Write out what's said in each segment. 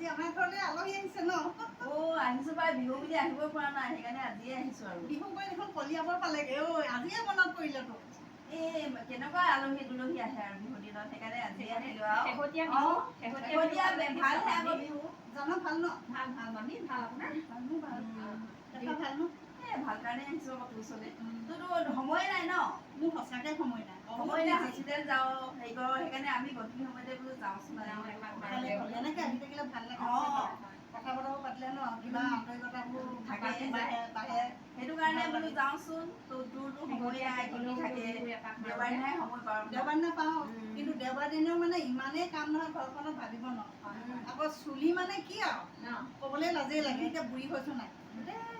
আজি আমাৰ ঘৰলৈ আলহী আহিছে ন? আহিছো পাই বিহু বুলি আহিব পৰা নাই সেইকাৰণে আজিয়ে আহিছো আৰু বিহু কৰি দেখোন কলিয়াবৰ পালেগে আজিয়ে মনত পৰিলে তো কেনেকুৱা আলহী দুলহী আহে আৰু বিহু দিনত সেইকাৰণে আজিয়ে আহিলো আৰু শেহতীয়া ভালহে আকৌ বিহু জানো ভাল ন? ভাল মামী ভাল আপোনাৰ ভাল ন? ভাল কাৰণে আহিছো আকৌ তোৰ ওচৰলৈ তোৰতো সময়ে নাই ন? মোৰ সঁচাকে সময় নাই হস্পিটেল যাওঁ হেৰি কৰোঁ সেইকাৰণে আমি গধূলি সময়তে বোলো যাওঁচোন এনেকে আহি থাকিলে ভাল লাগে কথা বতৰা পাতিলে ন কিবা আন্তৰিকতাবোৰ থাকে বাঢ়ে সেইটো কাৰণে বোলো যাওঁচোন তোৰতো সময় নাই কিনি থাকে দেওবাৰ দিনাই সময় পাওঁ দেওবাৰ দিনা পাওঁ কিন্তু দেওবাৰ দিনেও মানে ইমানেই কাম নহয় ঘৰখনত ভাবিব নোৱাৰো আকৌ চুলি মানে কি আৰু ক'বলৈ লাজেই লাগে এতিয়া বুঢ়ী হৈছো নাই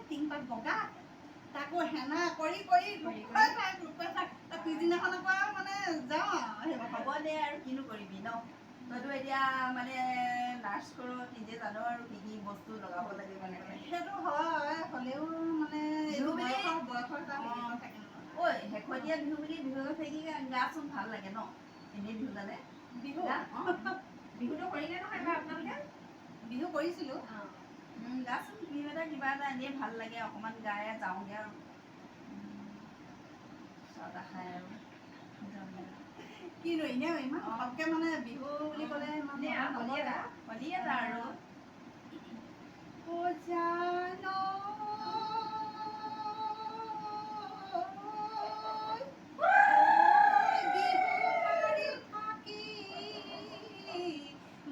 টিংপাত বগা তাকো হেনা কৰি পিছদিনাখনৰ পৰা মানে যাওঁ হ'ব দে আৰু কিনো কৰিবি ন তইতো এতিয়া মানে নাৰ্ছ কৰোঁ নিজে জানো আৰু কি কি বস্তু লগাব লাগে মানে সেইটো হয় হ'লেও মানে বয়সৰ থাকে শেহতীয়া বিহু বুলি বিহু থাকি গাচোন ভাল লাগে ন এনেই বিহু গালে বিহুটো কৰিলে নহয় বা আপোনালোকে বিহু কৰিছিলো গাচোন বিহু কিবা এটা এনেই ভাল লাগে অকণমান গাই যাওঁগৈ আৰু চাহ তাহ খাই আৰু কিনো এনেও ইমান সবকে মানে বিহু বুলি ক'লে হলি এটা আৰু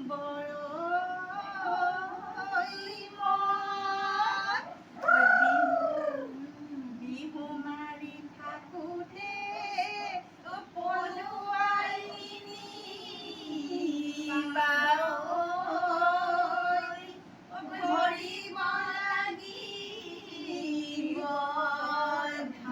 বৰ